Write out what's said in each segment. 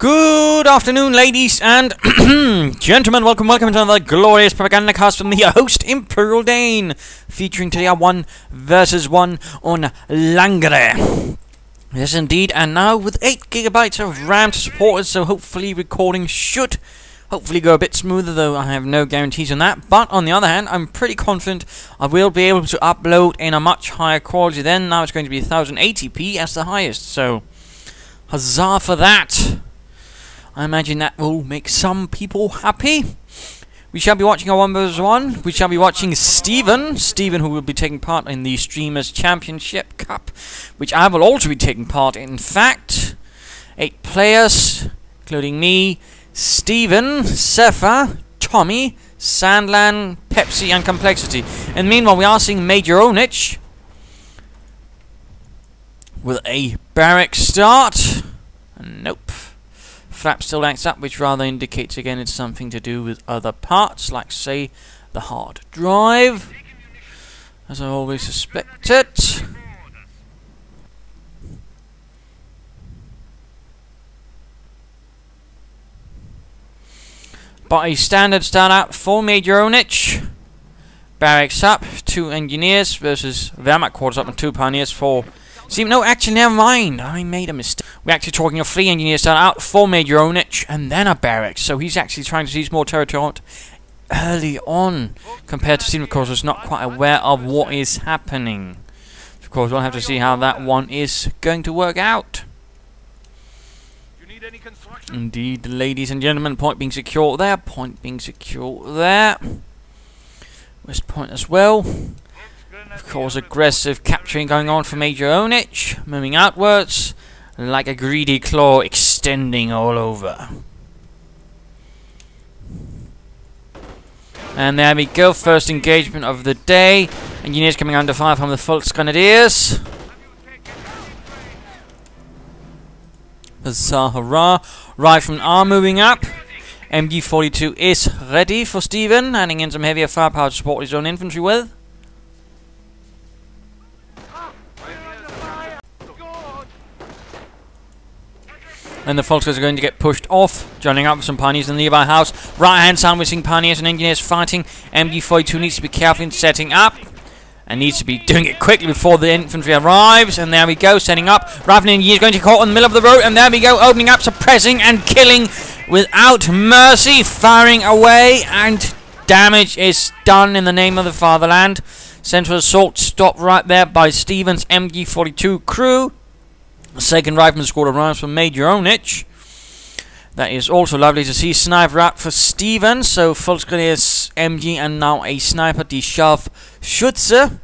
Good afternoon, ladies and gentlemen. Welcome to another glorious Propagandacast from the host, Imperial Dane, featuring today a 1 versus 1 on Langres. Yes, indeed, and now with 8 GB of RAM to support us, so hopefully recording should hopefully go a bit smoother, though I have no guarantees on that. But on the other hand, I'm pretty confident I will be able to upload in a much higher quality then. Now it's going to be 1080p as the highest, so huzzah for that. I imagine that will make some people happy. We shall be watching a 1 vs 1. We shall be watching Stephenn, who will be taking part in the Streamers Championship Cup, which I will also be taking part in. In fact, 8 players, including me, Stephenn, Sefa, Tommy, Sandland, Pepsi, and Complexity. And meanwhile, we are seeing Majorownage with a barrack start. Nope. Flap still acts up, which rather indicates again it's something to do with other parts, like say the hard drive, as I always suspected. But a standard start out for Majorownage. Barracks up, 2 engineers versus Wehrmacht quarters up and 2 pioneers for... See, no, actually, never mind. I made a mistake. We're actually talking of 3 engineers start out for Majorownage and then a barracks. So he's actually trying to seize more territory out early on, compared to Stephenn, of course, who's not quite aware of what is happening. Of course, we'll have to see how that one is going to work out. Indeed, ladies and gentlemen, point being secure there, point being secure there. West point as well. Of course, aggressive capturing going on for Majorownage, moving outwards like a greedy claw extending all over. And there we go, first engagement of the day. Engineers coming under fire from the Volksgrenadiers. Huzzah, hurrah. Riflemen are moving up. MG42 is ready for Stephenn, handing in some heavier firepower to support his own infantry with. And the Volksgrenadiers are going to get pushed off, joining up with some pioneers in the nearby house. Right hand side, we're seeing pioneers and engineers fighting. MG42 needs to be careful in setting up, and needs to be doing it quickly before the infantry arrives. And there we go, setting up. Rifleman engineers going to get caught in the middle of the road, and there we go, opening up, suppressing and killing without mercy, firing away, and damage is done in the name of the fatherland. Central assault stopped right there by Stephenn's MG42 crew. The second rifleman squad arrives from Majorownage. That is also lovely to see. Sniper out for Stephenn. So Volksgrenadiers MG and now a sniper, die Scharfschütze.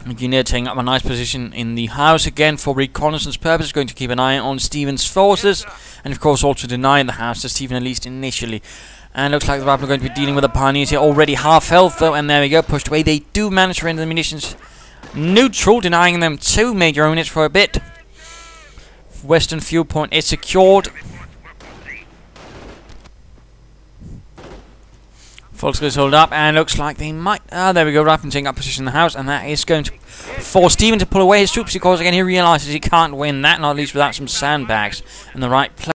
Engineer taking up a nice position in the house again for reconnaissance purposes. Going to keep an eye on Stephenn's forces. And of course also deny the house to Stephenn, at least initially. And looks like the riflemen are going to be dealing with the pioneers here. Already half health though. And there we go, pushed away. They do manage to render the munitions neutral, denying them to Majorownage for a bit. Western fuel point is secured. Volksgrenadiers hold up, and looks like they might... there we go, riflemen taking up position in the house, and that is going to force Stephenn to pull away his troops, because again he realises he can't win that, not least without some sandbags in the right place.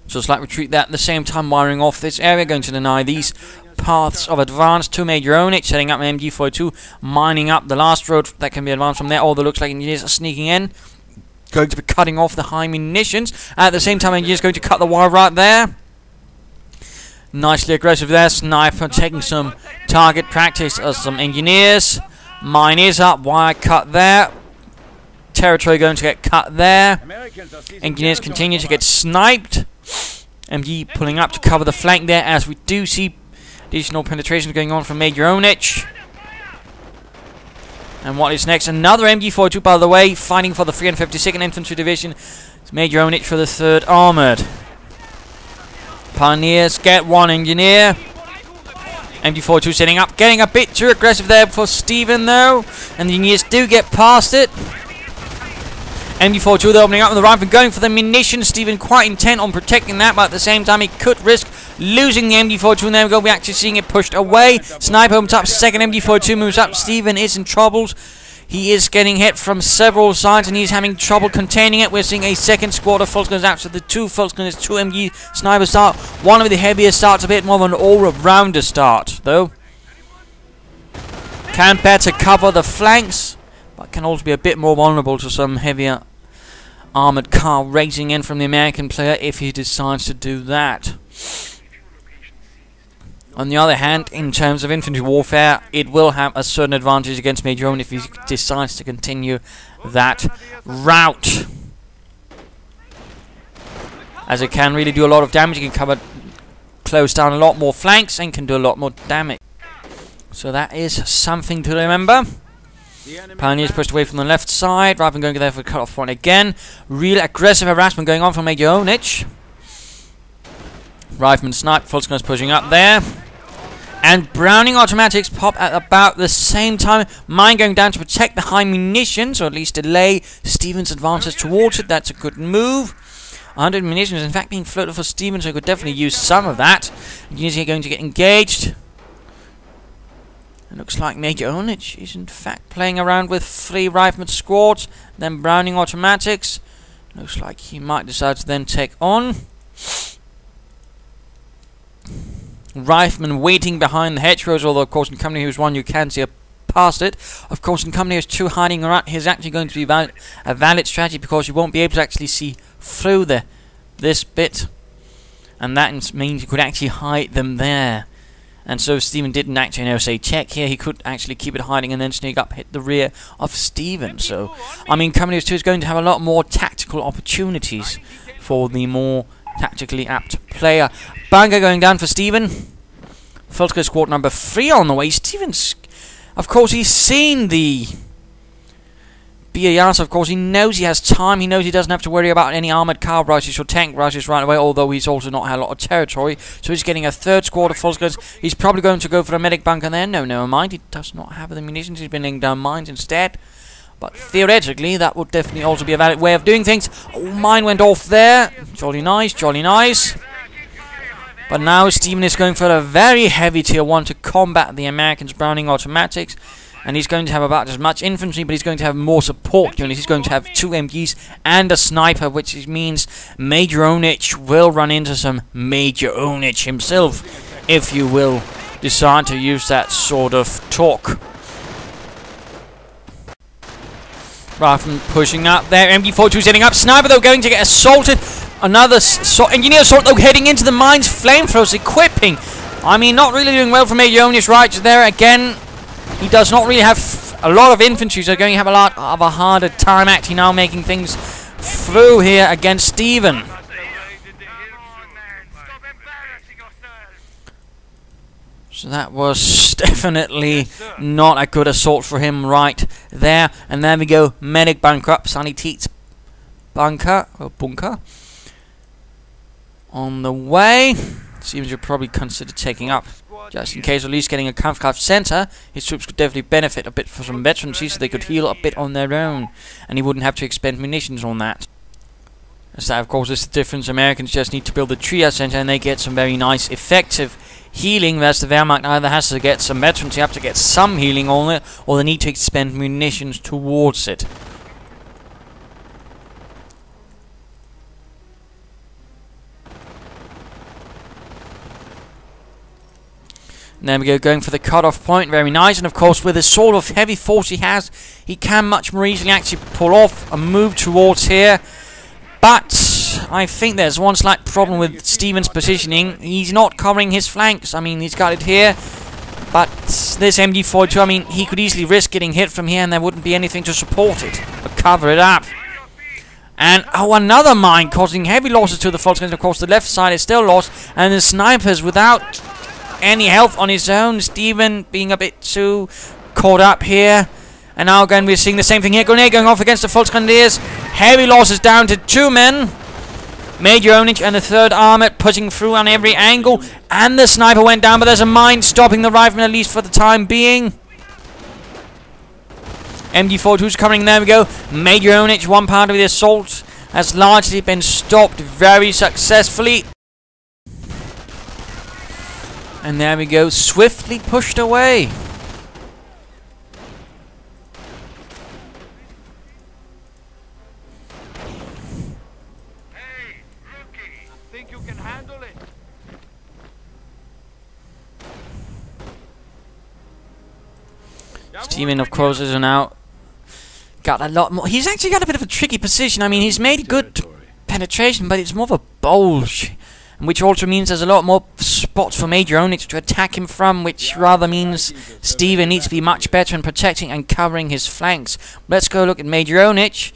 So slight retreat there at the same time, wiring off this area, going to deny these paths of advance to Majorownage, setting up an MG42, mining up the last road that can be advanced from there, although looks like engineers are sneaking in. Going to be cutting off the high munitions. At the same time, engineers going to cut the wire right there. Nicely aggressive there. Sniper taking some target practice as some engineers. Mine is up, wire cut there. Territory going to get cut there. Engineers continue to get sniped. MG pulling up to cover the flank there, as we do see additional penetration going on from Majorownage. And what is next? Another MG42, by the way, fighting for the 352nd Infantry Division. It's Majorownage for the 3rd Armoured. Pioneers get 1 engineer. MG42 setting up, getting a bit too aggressive there for Stephenn though. And the engineers do get past it. MG42 they're opening up with the rifle, going for the munitions. Stephenn quite intent on protecting that, but at the same time he could risk losing the MG42, and there we go, we're actually seeing it pushed away. Sniper opens up, second MG42 moves up, Stephenn is in troubles. He is getting hit from several sides and he's having trouble containing it. We're seeing a second squad of Volksgunners after the two Volksgunners, 2 MG snipers start. One of the heavier starts, a bit more of an all-rounder start, though. Can better cover the flanks, but can also be a bit more vulnerable to some heavier armoured car racing in from the American player if he decides to do that. On the other hand, in terms of infantry warfare, it will have a certain advantage against Majorownage if he decides to continue that route, as it can really do a lot of damage. It can close down a lot more flanks and can do a lot more damage. So that is something to remember. Pioneers pushed away from the left side, rather than going there for the cut-off point again. Real aggressive harassment going on from Majorownage. Rifleman snipe, Volksgunners pushing up there. And Browning automatics pop at about the same time. Mine going down to protect the high munitions, or at least delay Stephenn's advances towards it. That's a good move. 100 munitions in fact being floated for Stephenn, so he could definitely use some of that. Engineers here going to get engaged. It looks like Majorownage is in fact playing around with 3 rifleman squads, then Browning automatics. Looks like he might decide to then take on. Rifleman waiting behind the hedgerows, although of course in company who's 1 you can see past it. Of course in company who's 2 hiding around, he's actually going to be a valid strategy, because you won't be able to actually see through this bit, and that means you could actually hide them there. And so Stephenn didn't actually say check here, he could actually keep it hiding and then sneak up, hit the rear of Stephenn. So I mean company 2 is going to have a lot more tactical opportunities for the more tactically apt player. Bunker going down for Stephenn. Volksgunners squad number 3 on the way. Stephenn's, of course, he's seen the BAR, so of course he knows he has time. He knows he doesn't have to worry about any armoured car rushes or tank rushes right away, although he's also not had a lot of territory. So he's getting a 3rd squad of Volksgunners. He's probably going to go for a medic bunker there. No, never mind. He does not have the munitions. He's been laying down mines instead. But theoretically, that would definitely also be a valid way of doing things. Oh, mine went off there. Jolly nice, jolly nice. But now Stephenn is going for a very heavy tier 1 to combat the Americans' Browning automatics. And he's going to have about as much infantry, but he's going to have more support units. He's going to have 2 MGs and a sniper, which means Majorownage will run into some Majorownage himself, if you will decide to use that sort of talk. Rifleman pushing up there. MG42 setting up. Sniper though going to get assaulted. Another engineer assault though heading into the mines. Flamethrowers equipping. I mean, not really doing well for Majorownage right there again. He does not really have a lot of infantry, so going to have a lot of a harder time actually now making things through here against Stephenn. So that was definitely not a good assault for him right there. And there we go, medic bunker up, Sunny Teet's bunker, on the way. Seems you'll probably consider taking up, just in case, at least getting a Kampfkraft center. His troops could definitely benefit a bit from some veterancy, so they could heal a bit on their own, and he wouldn't have to expend munitions on that. As that, of course, is the difference. Americans just need to build the triage center, and they get some very nice, effective healing, whereas the Wehrmacht either has to get some veterans, you have to get some healing on it, or they need to expend munitions towards it. And there we go, going for the cut-off point, very nice, and of course with the sort of heavy force he has, he can much more easily actually pull off a move towards here. But I think there's one slight problem with Stephenn's positioning. He's not covering his flanks. I mean, he's got it here. But this MG42, I mean, he could easily risk getting hit from here and there wouldn't be anything to support it or cover it up. And, oh, another mine causing heavy losses to the Volksgunners. Of course, the left side is still lost. And the snipers without any health on his own. Stephenn being a bit too caught up here. And now again we're seeing the same thing here. Grenade going off against the Volksgunners. Heavy losses down to 2 men. Majorownage and the 3rd Armoured pushing through on every angle. And the sniper went down, but there's a mine stopping the rifleman at least for the time being. MG42's coming, there we go. Majorownage, one part of the assault, has largely been stopped very successfully. And there we go, swiftly pushed away. Stephenn, of course, is now got a lot more. He's actually got a bit of a tricky position. I mean, he's made good penetration, but it's more of a bulge, which also means there's a lot more spots for Majorownage to attack him from, which rather means Stephenn needs to be much better in protecting and covering his flanks. Let's go look at Majorownage,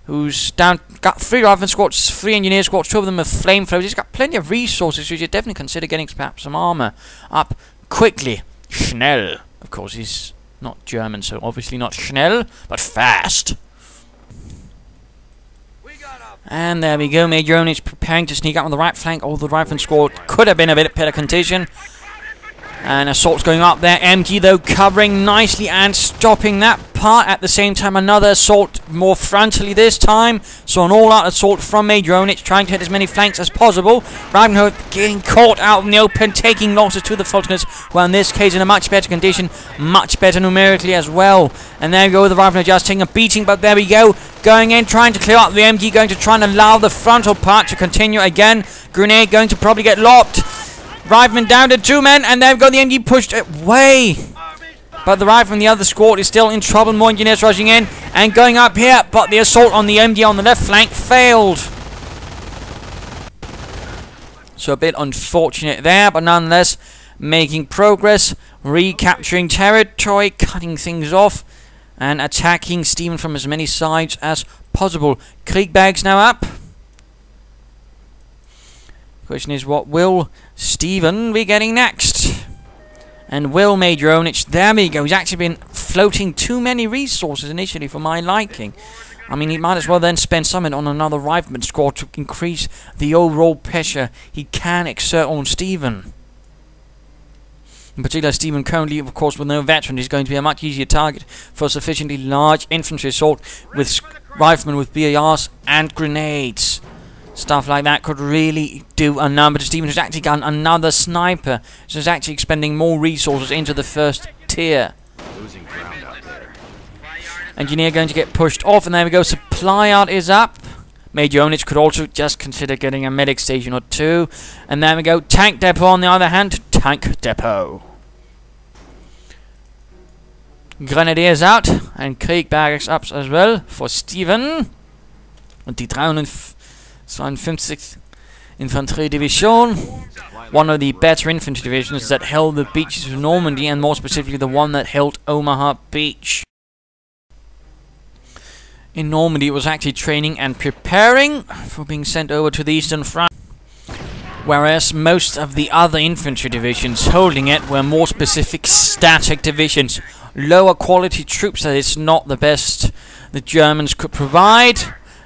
who's got 3 rifleman squads, 3 engineer squads, 2 of them with flamethrowers. He's got plenty of resources, so you should definitely consider getting perhaps some armor up quickly. Schnell. Of course, he's not German, so obviously not schnell, but fast. And there we go, Majorownage preparing to sneak out on the right flank. Oh, the rifleman squad could have been a bit better condition. And assault's going up there. MG, though, covering nicely and stopping that part. At the same time, another assault more frontally this time. So an all-out assault from Majorownage, trying to hit as many flanks as possible. Ragnarok getting caught out in the open, taking losses to the Falconers, who are in this case in a much better condition, much better numerically as well. And there we go, the Riflemen just taking a beating, but there we go. Going in, trying to clear up the MG, going to try and allow the frontal part to continue again. Grenade going to probably get locked. Rifleman down to 2 men, and they've got the MG pushed away. But the rifle from the other squad is still in trouble. More engineers rushing in and going up here, but the assault on the MG on the left flank failed. So a bit unfortunate there, but nonetheless making progress, recapturing territory, cutting things off, and attacking Stephenn from as many sides as possible. Kriegberg's now up. Question is, what will Stephenn be getting next? And will Majorownage... There we go. He's actually been floating too many resources initially for my liking. I mean, he might as well then spend some on another rifleman squad to increase the overall pressure he can exert on Stephenn. In particular, Stephenn currently, of course, with no veteran, is going to be a much easier target for a sufficiently large infantry assault with riflemen with BARs and grenades. Stuff like that could really do a number to Stephenn, who's actually got another sniper, so he's actually expending more resources into the first tier. Losing ground out there. Engineer going to get pushed off, and there we go, supply yard is up. Majorownage could also just consider getting a medic station or 2. And there we go, tank depot on the other hand, tank depot. Grenadiers out, and Krieg barracks up as well for Stephenn. Und die 352th Infantry Division, one of the better infantry divisions that held the beaches of Normandy, and more specifically the one that held Omaha Beach. In Normandy it was actually training and preparing for being sent over to the Eastern Front, whereas most of the other infantry divisions holding it were more specific static divisions, lower quality troops that is not the best the Germans could provide.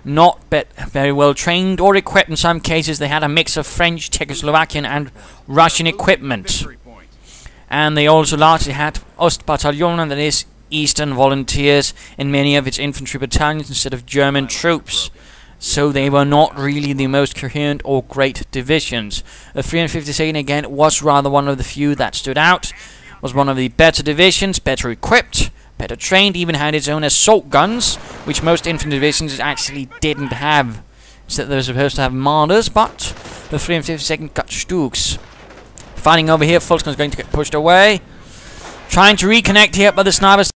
Not very well trained or equipped. In some cases they had a mix of French, Czechoslovakian and Russian equipment. And they also largely had Ostbataillon, that is Eastern Volunteers, in many of its infantry battalions instead of German troops. So they were not really the most coherent or great divisions. The 352nd again was rather one of the few that stood out. Was one of the better divisions, better equipped, better trained, even had its own assault guns, which most infantry divisions actually didn't have. Instead they were supposed to have Marders, but the 352nd got Stugs. Fighting over here, Fulton's going to get pushed away. Trying to reconnect here, but the snipers...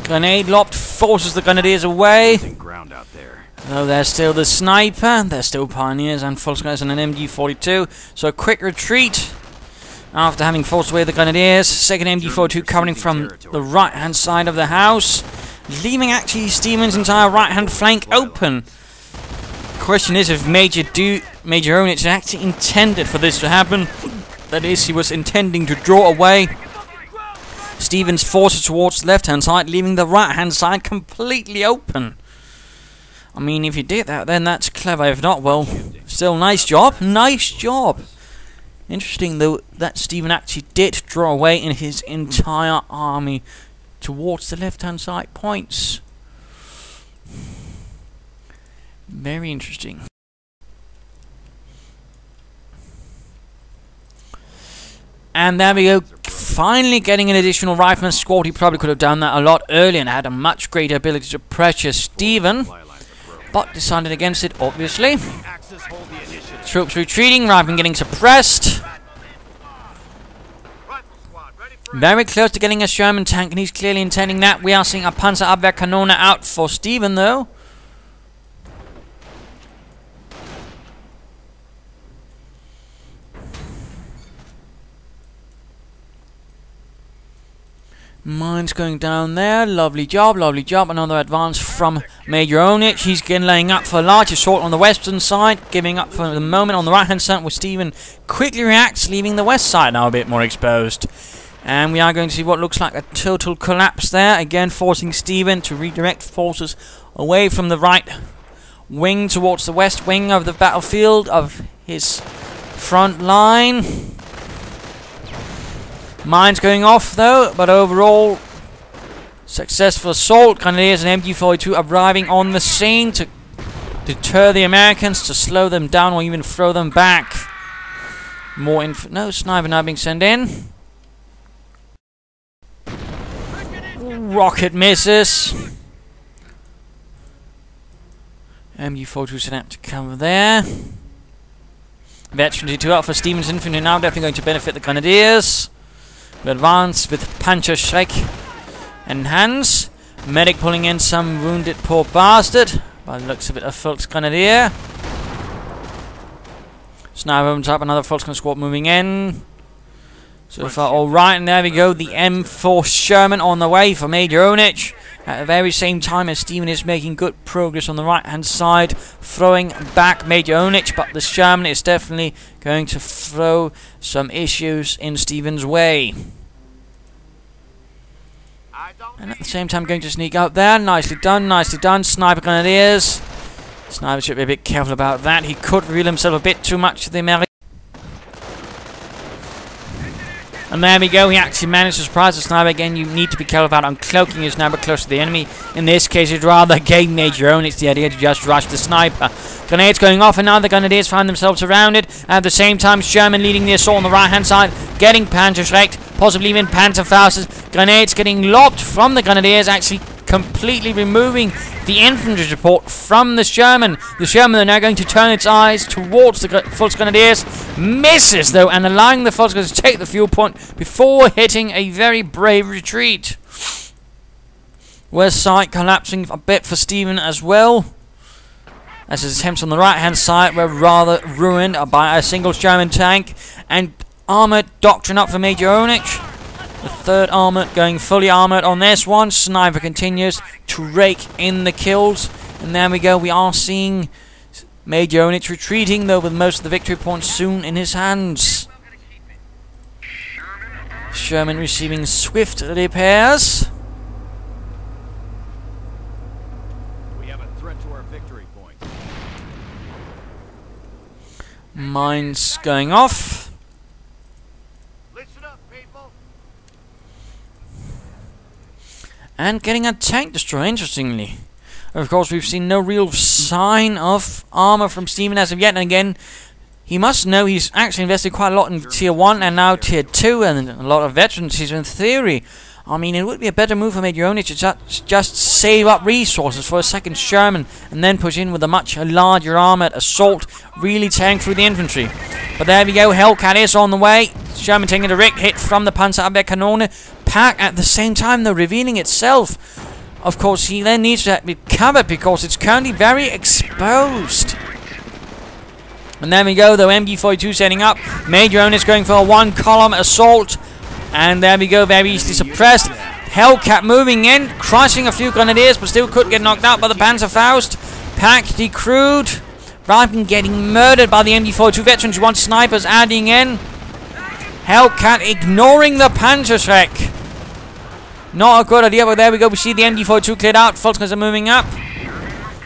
Grenade lobbed, forces the grenadiers away. Ground out there. Though there's still the sniper, there's still pioneers and Fulton's and an MG42. So a quick retreat. After having forced away the grenadiers, second MG42 covering from the right-hand side of the house, leaving actually Stephenn's entire right-hand flank open. Question is if Majorownage actually intended for this to happen. That is, he was intending to draw away Stephenn's forces towards the left-hand side, leaving the right-hand side completely open. I mean, if he did that, then that's clever. If not, well, still nice job. Nice job. Interesting, though, that Stephenn actually did draw away in his entire army towards the left-hand side points. Very interesting. And there we go, finally getting an additional rifleman squad. He probably could have done that a lot earlier and had a much greater ability to pressure Stephenn, but decided against it, obviously. Troops retreating, riflemen getting suppressed. Very close to getting a Sherman tank, and he's clearly intending that. We are seeing a Panzerabwehrkanone out for Stephenn, though. Mines going down there. Lovely job, lovely job. Another advance from Majorownage. He's again laying up for a large assault on the western side, giving up for the moment on the right hand side, where Stephenn quickly reacts, leaving the west side now a bit more exposed. And we are going to see what looks like a total collapse there, again forcing Stephenn to redirect forces away from the right wing towards the west wing of the battlefield of his front line. Mines going off though, but overall successful assault. Grenadiers and MG42 arriving on the scene to deter the Americans, to slow them down or even throw them back. More no sniper now being sent in. Rocket misses. MG42 sent out to cover there. Veteran 2 out for Stephenn's infantry now, definitely going to benefit the Grenadiers. We advance with Panzerschreck in hands. Medic pulling in some wounded poor bastard. By the looks of it, a Volksgrenadier. Sniper opens up, another Volksgrenadier squad moving in. So far, alright, and there we go. The M4 Sherman on the way for Majorownage. At the very same time as Stephenn is making good progress on the right hand side, throwing back Majorownage, but the Sherman is definitely going to throw some issues in Stephenn's way. And at the same time going to sneak out there. Nicely done, nicely done. Sniper Grenadiers. Sniper should be a bit careful about that. He could reveal himself a bit too much to the Americans. And there we go, he actually managed to surprise the sniper. Again, you need to be careful about uncloaking your sniper close to the enemy. In this case, it's rather game Majorownage. It's the idea to just rush the sniper. Grenades going off, and now the Grenadiers find themselves surrounded. At the same time, Sherman leading the assault on the right-hand side, getting Panzerschrecked, possibly even Panzerfausted. Grenades getting lobbed from the Grenadiers, actually completely removing the infantry support from the Sherman. The Sherman are now going to turn its eyes towards the Volksgrenadiers. Misses, though, and allowing the Volksgrenadiers to take the fuel point before hitting a very brave retreat. West side collapsing a bit for Stephenn as well, as his attempts on the right-hand side were rather ruined by a single Sherman tank. And Armoured doctrine up for Majorownage. The third Armoured going fully armoured on this one. Sniper continues to rake in the kills. And there we go. We are seeing Majorownage retreating, though, with most of the victory points soon in his hands. Sherman receiving swift repairs. We have a threat to our victory point. Mines going off. And getting a tank destroyer, interestingly. Of course, we've seen no real sign of armor from Stephenn as of yet. And again, he must know he's actually invested quite a lot in Tier 1 and now Tier 2 and a lot of veterans. So in theory, I mean, it would be a better move for Majorownage to just save up resources for a second Sherman and then push in with a much larger armoured assault, really tearing through the infantry. But there we go, Hellcat is on the way. Sherman taking a direct hit from the Panzerabwehrkanone. Pack at the same time, though, revealing itself. Of course, he then needs to be covered because it's currently very exposed. And there we go, though, MG42 setting up. Majorownage going for a one-column assault. And there we go, very easily suppressed. Hellcat moving in, crushing a few Grenadiers, but still could get knocked out by the Panzerfaust. Pack decrewed. Ripen getting murdered by the MG42 veterans. You want snipers adding in. Hellcat ignoring the Panzerschreck. Not a good idea, but there we go. We see the MG42 cleared out. Volksgrenadiers are moving up.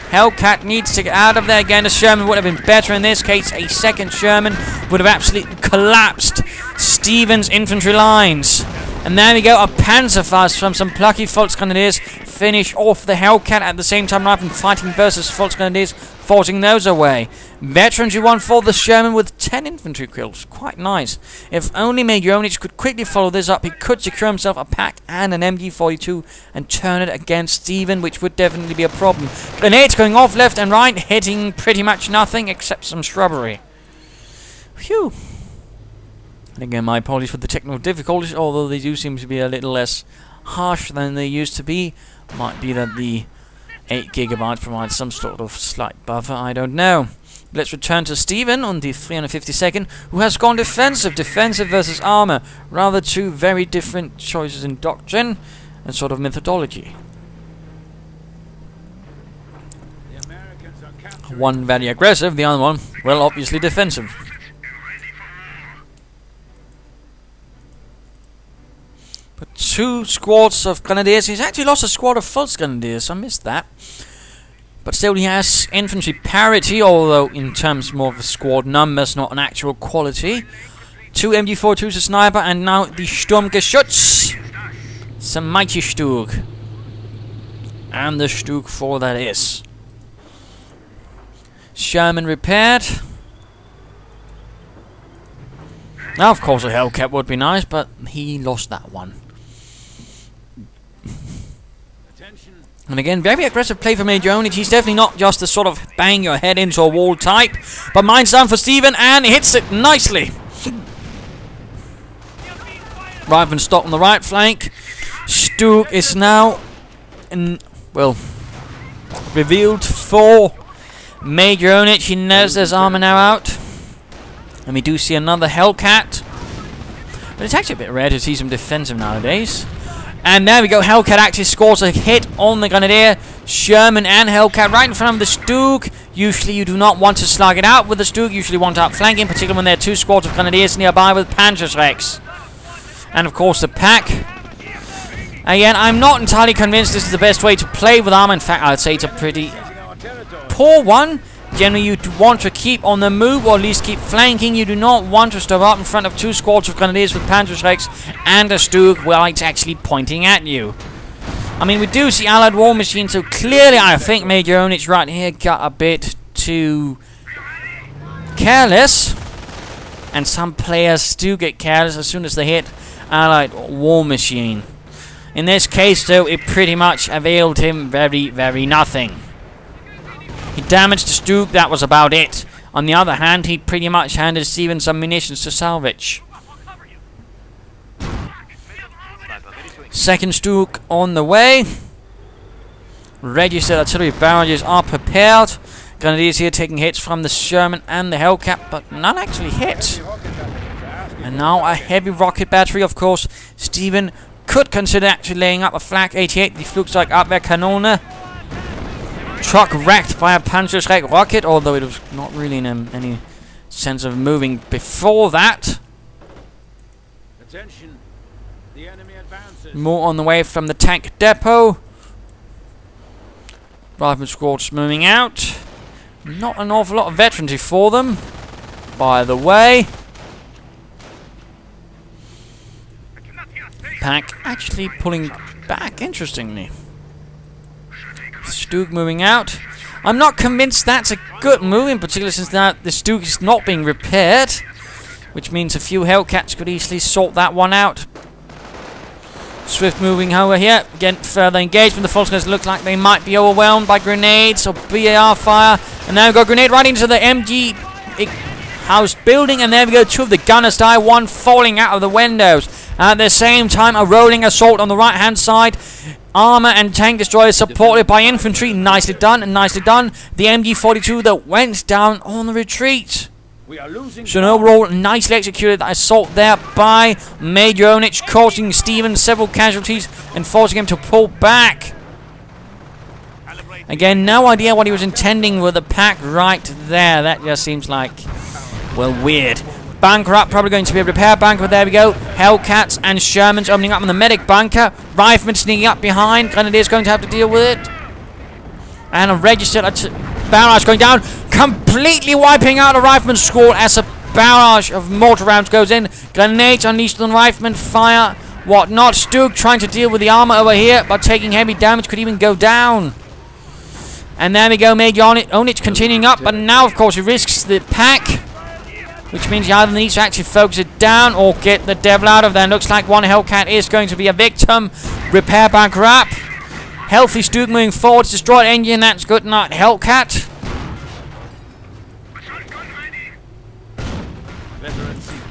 Hellcat needs to get out of there again. A Sherman would have been better in this case. A second Sherman would have absolutely collapsed Stephenn's infantry lines. And there we go. A Panzerfaust from some plucky Volksgrenadiers finish off the Hellcat. At the same time, Ripen fighting versus Volksgrenadiers, forcing those away. Veterans you won for the Sherman with 10 infantry kills. Quite nice. If only Majorownage could quickly follow this up, he could secure himself a pack and an MG42 and turn it against Stephenn, which would definitely be a problem. Grenades going off left and right, hitting pretty much nothing except some shrubbery. Phew. And again, my apologies for the technical difficulties, although they do seem to be a little less harsh than they used to be. Might be that the 8 GB provides some sort of slight buffer, I don't know. Let's return to Stephenn on the 352nd, who has gone defensive. Defensive versus armor. Rather two very different choices in doctrine and sort of methodology. One very aggressive, the other one, well, obviously defensive. But 2 squads of grenadiers. He's actually lost a squad of false grenadiers. I missed that. But still, he has infantry parity, although in terms more of a squad numbers, not an actual quality. 2 MG42s, a sniper, and now the Sturmgeschütz. Some mighty Stug. And the Stug 4 that is. Sherman repaired. Now, of course, a Hellcat would be nice, but he lost that one. And again, very aggressive play for Majorownage. He's definitely not just the sort of bang your head into a wall type. But mine's down for Stephenn, and he hits it nicely. Rifleman stop on the right flank. Stug is now, revealed for Majorownage. He knows there's armor now out. And we do see another Hellcat. But it's actually a bit rare to see some defensive nowadays. And there we go, Hellcat actually scores a hit on the Grenadier. Sherman and Hellcat right in front of the Stug. Usually you do not want to slug it out with the Stug. Usually want to outflanking, particularly when there are 2 squads of Grenadiers nearby with Panzerschrecks. And of course the pack. Again, I'm not entirely convinced this is the best way to play with armor. In fact, I'd say it's a pretty poor one. Generally, you want to keep on the move, or at least keep flanking. You do not want to stop up in front of 2 squads of Grenadiers with Panzerschrecks and a Stug while it's actually pointing at you. I mean, we do see Allied War Machine, so clearly I think Majorownage right here got a bit too careless. And some players do get careless as soon as they hit Allied War Machine. In this case, though, it pretty much availed him very, very nothing. He damaged the Stug, that was about it. On the other hand, he pretty much handed Stephenn some munitions to salvage. Second Stug on the way. Registered artillery barrages are prepared. Grenadiers here taking hits from the Sherman and the Hellcat, but none actually hit. And now a heavy rocket battery, of course. Stephenn could consider actually laying up a Flak 88, the Flugzeugabwehrkanone. Truck wrecked by a Panzerschreck rocket, although it was not really in any sense of moving before that. Attention. The enemy advances. More on the way from the tank depot. Rifleman squads moving out. Not an awful lot of veterancy for them, by the way. Pack actually pulling back, interestingly. Stug moving out. I'm not convinced that's a good move, in particular since the Stug is not being repaired, which means a few Hellcats could easily sort that one out. Swift moving over here. Again, further engagement. The Falcons look like they might be overwhelmed by grenades or BAR fire. And now we've got a grenade right into the MG house building, and there we go. 2 of the gunners die, 1 falling out of the windows. At the same time, a rolling assault on the right hand side. Armor and tank destroyers supported by infantry. Nicely done and nicely done. The MG42 that went down on the retreat. We are losing. So an overall nicely executed assault there by Majorownage, causing Stephenn several casualties and forcing him to pull back. Again, no idea what he was intending with the pack right there. That just seems like, well, weird. Bunker up, probably going to be a repair bunker, but there we go. Hellcats and Shermans opening up on the medic bunker. Riflemen sneaking up behind. Grenadiers going to have to deal with it. And a registered barrage going down, completely wiping out a Rifleman squad as a barrage of mortar rounds goes in. Grenades unleashed on Riflemen, fire, whatnot. Stug trying to deal with the armor over here, but taking heavy damage, could even go down. And there we go, Majorownage continuing up, but now, of course, he risks the pack, which means he either needs to actually focus it down or get the devil out of there. Looks like one Hellcat is going to be a victim. Repair bunker up. Healthy Stug moving forward. Destroyed engine, that's good night, Hellcat.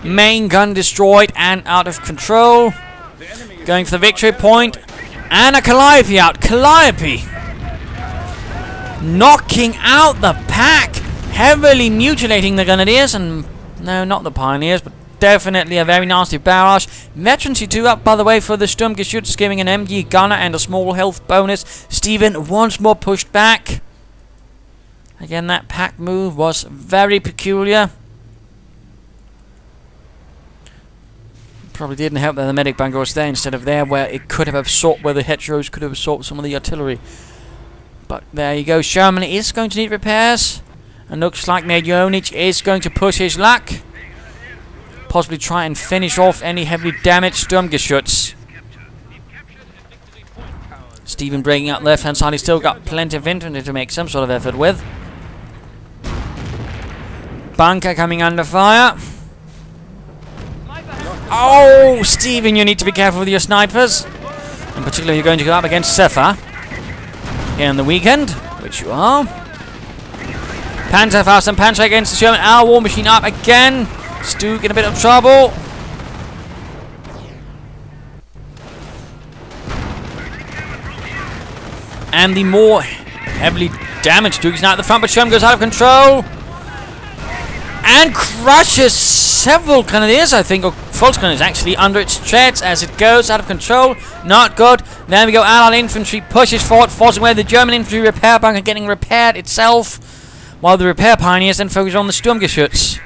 Main gun destroyed and out of control. Going for the victory point. And a Calliope out. Calliope knocking out the pack. Heavily mutilating the Grenadiers. And no, not the Pioneers, but definitely a very nasty barrage. Veterancy 2 up, by the way, for the Sturmgeschütz, giving an MG gunner and a small health bonus. Stephenn once more pushed back. Again, that pack move was very peculiar. Probably didn't help that the medic bunker was there instead of there, where it could have absorbed, where the hedgerows could have absorbed some of the artillery. But there you go. Sherman is going to need repairs, and looks like Majorownage is going to push his luck. Possibly try and finish off any heavily damaged Sturmgeschütz. Stephenn breaking out left hand side. He's still got plenty of infantry to make some sort of effort with. Bunker coming under fire. Oh, Stephenn, you need to be careful with your snipers. In particular, you're going to go up against Sefa in the weekend, which you are. Panzerfaust and Panzer against the German. Our war machine up again. Stu in a bit of trouble. And the more heavily damaged Duke is now at the front, but Sherman goes out of control. And crushes several Grenadiers, I think, or Volksgrenadiers actually, under its treads as it goes out of control. Not good. There we go. Allied infantry pushes forward, forcing away the German infantry repair bunker, getting repaired itself, while the repair pioneers then focus on the Sturmgeschütz.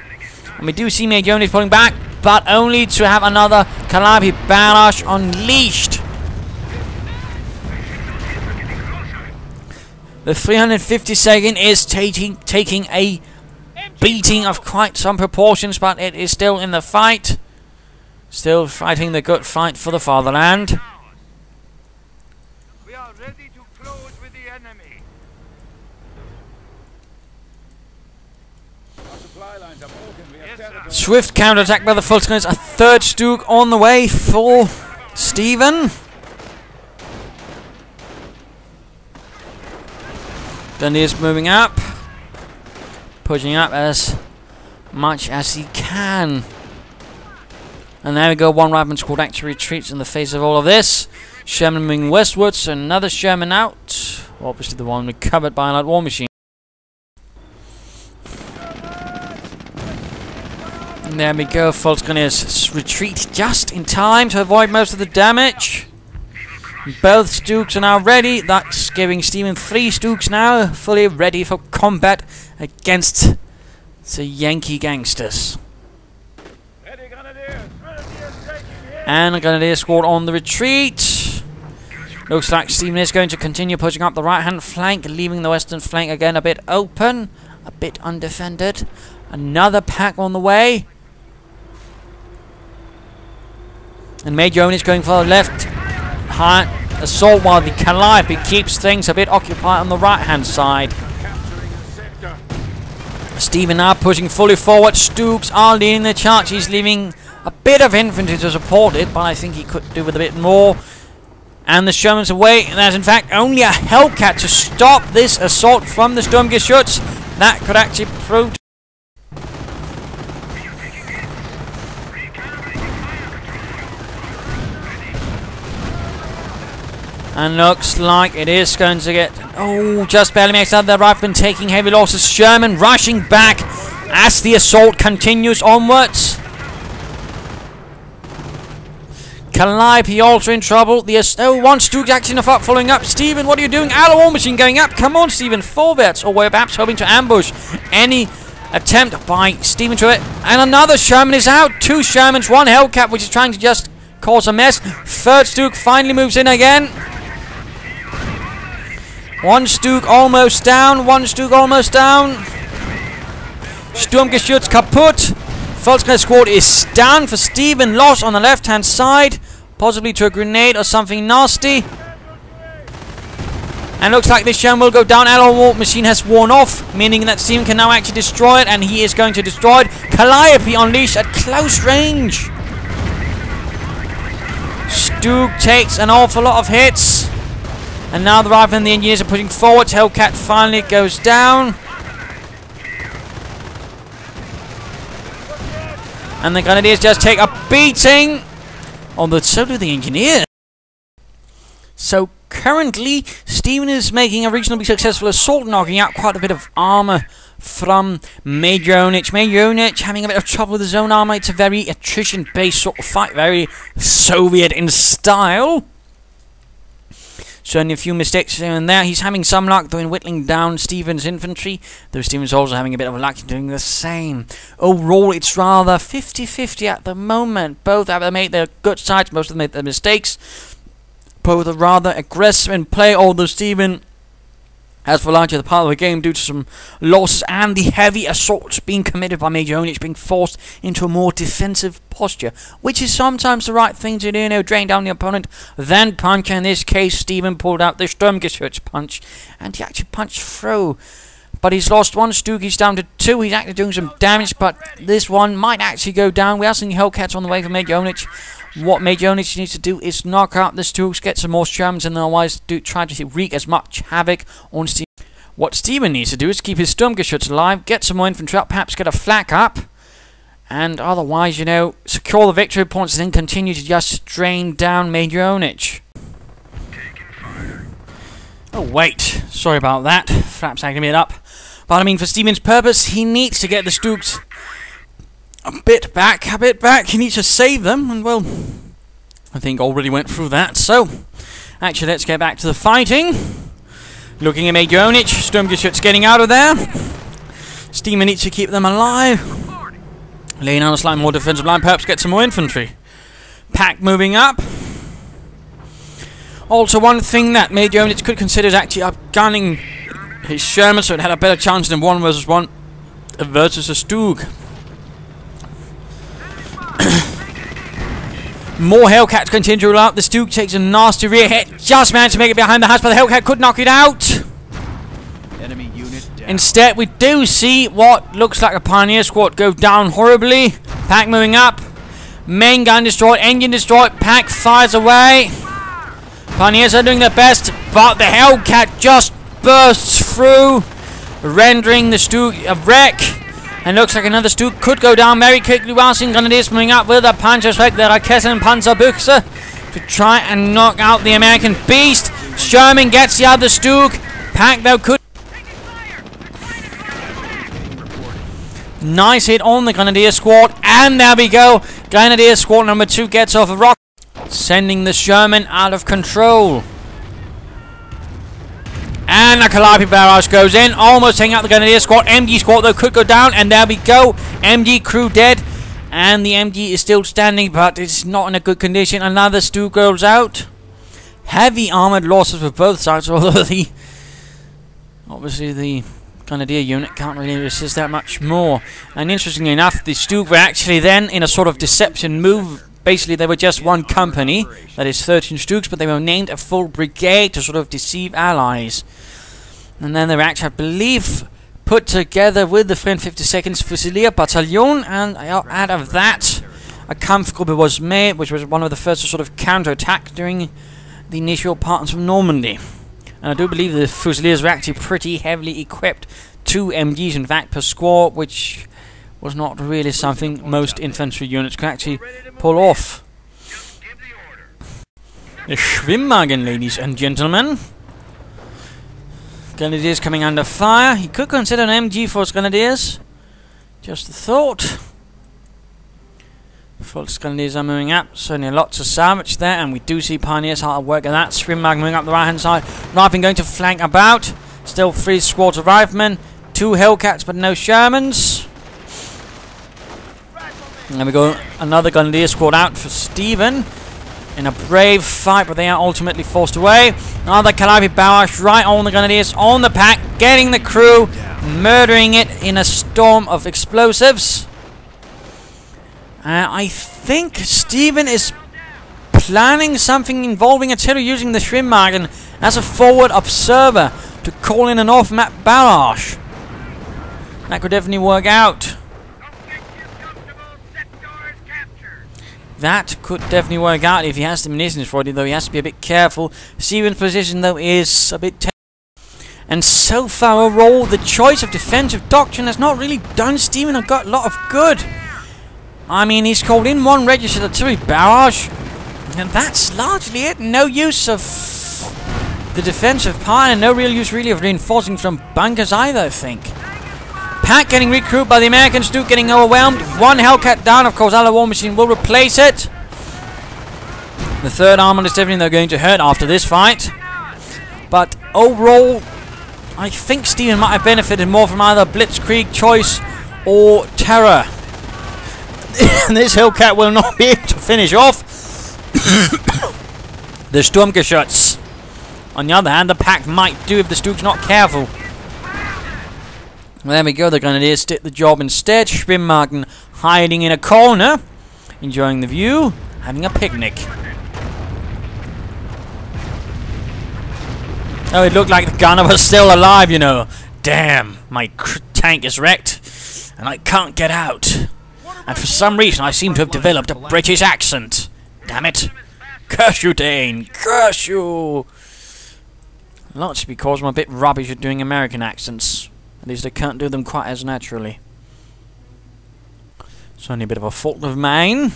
And we do see Majorownage pulling back, but only to have another Calliope barrage unleashed. The 352nd is taking a beating of quite some proportions, but it is still in the fight. Still fighting the good fight for the fatherland. We are ready to close with the enemy. Our supply lines are broken. We have territory. Swift counterattack by the Volksgrenadiers. A third Stug on the way for Stephenn. Grenadiers moving up. Pushing up as much as he can. And there we go. One rifleman squad actually retreats in the face of all of this. Sherman moving westwards. Another Sherman out. Obviously the one recovered by an war machine. And there we go. Volksgrenadiers retreat just in time to avoid most of the damage. Both Stugs are now ready. That's giving Stephenn 3 Stugs now, fully ready for combat against the Yankee gangsters. And a Grenadier squad on the retreat. Looks like Stephenn is going to continue pushing up the right-hand flank, leaving the western flank again a bit open, a bit undefended. Another pack on the way. And Majorownage going for the left high assault, while the Calliope keeps things a bit occupied on the right-hand side. Stephenn now pushing fully forward. Stugs are leading the charge. He's leaving a bit of infantry to support it, but I think he could do with a bit more. And the Sherman's away. And there's in fact only a Hellcat to stop this assault from the Sturmgeschütz. That could actually prove. And looks like it is going to get... Oh, just barely makes out the rifleman taking heavy losses. Sherman rushing back as the assault continues onwards. Calliope also in trouble. One Stug's actually enough up, following up. Stephenn, what are you doing? Our war machine going up. Come on, Stephenn. Forwards. Or we're perhaps hoping to ambush any attempt by Stephenn to it. And another Sherman is out. 2 Shermans, 1 Hellcat, which is trying to just cause a mess. Third Stug finally moves in again. 1 Stug almost down. 1 Stug almost down. Sturmgeschütz kaputt. Volksgrenadier squad is down for Stephenn. Loss on the left-hand side. Possibly to a grenade or something nasty. And looks like this Sherman will go down. Allied war machine has worn off, meaning that Stephenn can now actually destroy it, and he is going to destroy it. Calliope unleashed at close range. Stug takes an awful lot of hits. And now the riflemen and the engineers are pushing forward. Hellcat finally goes down. And the Grenadiers just take a beating. Although so do the Engineers. So currently, Stephenn is making a reasonably successful assault, knocking out quite a bit of armour from Majorownage. Majorownage having a bit of trouble with his own armour. It's a very attrition-based sort of fight, very Soviet in style. Certainly a few mistakes here and there. He's having some luck, though, in whittling down Stephenn's infantry, though Stephenn's also having a bit of luck in doing the same. Overall, it's rather 50-50 at the moment. Both have made their good sides, most of them made their mistakes. Both are rather aggressive in play, although Stephenn has for larger the part of the game due to some losses and the heavy assaults being committed by Majorownage, being forced into a more defensive posture, which is sometimes the right thing to do, you know, drain down the opponent, then punch. In this case, Stephenn pulled out the Sturmgeschütz punch, and he actually punched through. But he's lost one Stug, he's down to 2, he's actually doing some damage, but this one might actually go down. We are seeing Hellcats on the way for Majorownage. What Majorownage needs to do is knock out the Stugs, get some more Shermans, and otherwise try to wreak as much havoc on Stephenn. What Stephenn needs to do is keep his Sturmgeschütz alive, get some more infantry up, perhaps get a flak up, and otherwise, you know, secure the victory points and then continue to just drain down Majorownage. Oh wait, sorry about that, flaps acting it up. But I mean, for Stephenn's purpose, he needs to get the Stugs a bit back. He needs to save them, and well, I think already went through that. So, actually, let's get back to the fighting. Looking at Majorownage, Sturmgeschütz getting out of there. Stephenn needs to keep them alive. Laying on a slightly more defensive line, perhaps get some more infantry. Pack moving up. Also, one thing that Majorownage could consider is actually upgunning his Sherman, so it had a better chance than 1 versus 1 versus a Stug. More Hellcats continue to roll out. The Stug takes a nasty rear hit. Just managed to make it behind the house, but the Hellcat could knock it out. Enemy unit down. Instead, we do see what looks like a Pioneer squad go down horribly. Pack moving up. Main gun destroyed. Engine destroyed. Pack fires away. Pioneers are doing their best, but the Hellcat just bursts through, rendering the Stug a wreck. And looks like another Stug could go down very quickly. While seeing Grenadiers moving up with a Panzerschreck, the Raketen Panzerbüchse, to try and knock out the American Beast. Sherman gets the other Stug. Pack, though, could. Nice hit on the Grenadier squad. And there we go. Grenadier squad number 2 gets off a rock, sending the Sherman out of control. And the Calliope barrage goes in, almost taking out the Grenadier squad. MG squad, though, could go down, and there we go. MG crew dead, and the MG is still standing, but it's not in a good condition. Another Stug goes out. Heavy armored losses for both sides, although obviously the Grenadier unit can't really resist that much more. And interestingly enough, the Stug were actually then in a sort of deception move. Basically, they were just one company, that is 13 Stugs, but they were named a full brigade to sort of deceive allies. And then they were actually, I believe, put together with the French 52nd Fusilier Battalion, and out of that, a Kampfgruppe was made, which was one of the first to sort of counter-attack during the initial parts of Normandy. And I do believe the Fusiliers were actually pretty heavily equipped, 2 MGs in fact per squad, which was not really something most infantry units could actually pull off. The Schwimmwagen, ladies and gentlemen. Grenadiers coming under fire. He could consider an MG for his Grenadiers. Just a thought. False Grenadiers are moving up. Certainly lots of salvage there, and we do see Pioneers hard at work at that. Schwimmwagen moving up the right hand side. Riflemen going to flank about. Still 3 squads of Riflemen. 2 Hellcats, but no Shermans. And there we go, another Grenadier squad out for Stephenn in a brave fight, but they are ultimately forced away. Another Calliope barrage right on the Grenadiers, on the Pack, getting the crew, murdering it in a storm of explosives. I think Stephenn is planning something involving artillery, using the Schwimmwagen as a forward observer to call in an off-map barrage. That could definitely work out. That could definitely work out if he has the munitions for it, though he has to be a bit careful. Stephenn's position, though, is a bit and so far overall, the choice of defensive doctrine has not really done Stephenn a lot of good. I mean, he's called in one registered artillery barrage, and that's largely it. No use of the defensive part, and no real use really of reinforcing from bunkers either, I think. Pack getting recruited by the Americans, Duke getting overwhelmed. One Hellcat down, of course, other war machine will replace it. The third Armoured is definitely they're going to hurt after this fight. But overall, I think Stephenn might have benefited more from either Blitzkrieg choice or Terror. This Hellcat will not be able to finish off the Sturmgeschütz. On the other hand, the Pack might do if the Stuke's not careful. Well, there we go, the Grenadiers did the job instead. Schwimmwagen hiding in a corner, enjoying the view, having a picnic. Oh, it looked like the gunner was still alive, you know. Damn, my tank is wrecked, and I can't get out. And for some reason, I seem to have developed a British accent. Damn it. Curse you, Dane. Curse you. Largely because I'm a bit rubbish at doing American accents. At least I can't do them quite as naturally. It's only a bit of a fault of mine.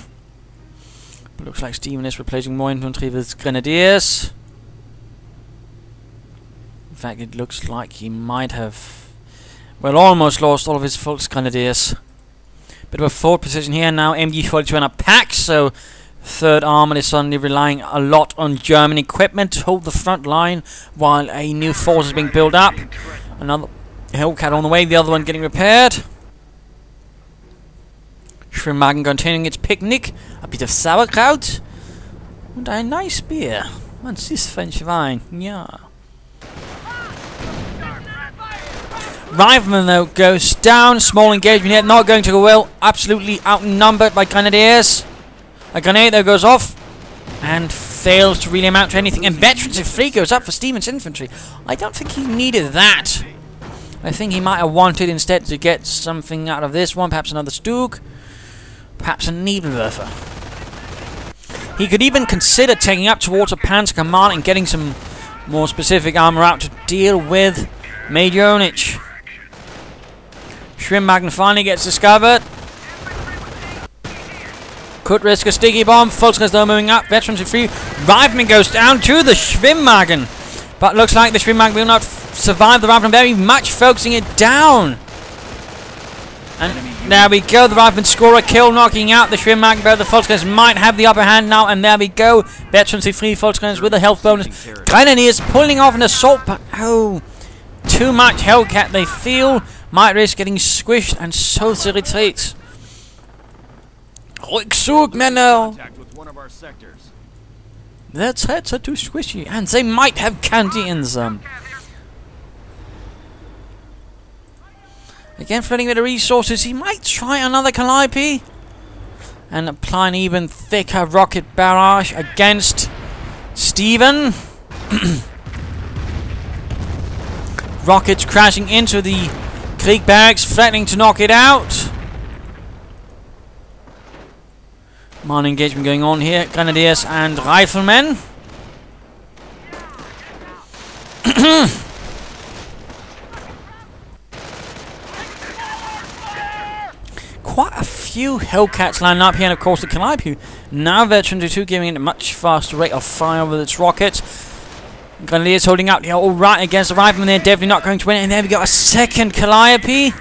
But looks like Stephenn is replacing more infantry with Grenadiers. In fact, it looks like he might have, well, almost lost all of his Volksgrenadiers. Bit of a forward position here now. MG-42 in a pack, so Third Armoured is suddenly relying a lot on German equipment to hold the front line while a new force is being built up. Another Hellcat on the way, the other one getting repaired. Schwimmwagen continuing its picnic. A bit of sauerkraut. And a nice beer. What's this French wine? Yeah. Rifleman though goes down. Small engagement here, not going to go well. Absolutely outnumbered by Grenadiers. A grenade though goes off and fails to really amount to anything. And Veterans of Free goes up for Stephenn's infantry. I don't think he needed that. I think he might have wanted instead to get something out of this one. Perhaps another Stug. Perhaps a Nebelwerfer. He could even consider taking up towards a Panzer Command and getting some more specific armor out to deal with Majorownage. Schwimmwagen finally gets discovered. Could risk a sticky bomb. Volksgrenadiers though moving up. Veterans are free. Rifleman goes down to the Schwimmwagen. But looks like the Schwimmwagen will not survive the Rifleman, very much focusing it down. And there we go. The Rifleman score a kill, knocking out the Schwimmwagen. But the Volksgrenadiers might have the upper hand now. And there we go. Veterans are free. Volksgrenadiers with a health bonus. Grenadiers pulling off an assault. But oh, too much Hellcat they feel. Might risk getting squished, and so to retreat. Rückzug, Männer! Their threats are too squishy, and they might have candy in them. Again, flooding with the resources, he might try another Calliope and apply an even thicker rocket barrage against Stephenn. Rockets crashing into the Krieg barracks, threatening to knock it out. Minor engagement going on here. Grenadiers and Riflemen. Quite a few Hellcats lining up here, and of course the Calliope. Now Veteran 2 giving it a much faster rate of fire with its rockets. Grenadiers holding out all right against the Riflemen. They're definitely not going to win it. And there we go, a second Calliope.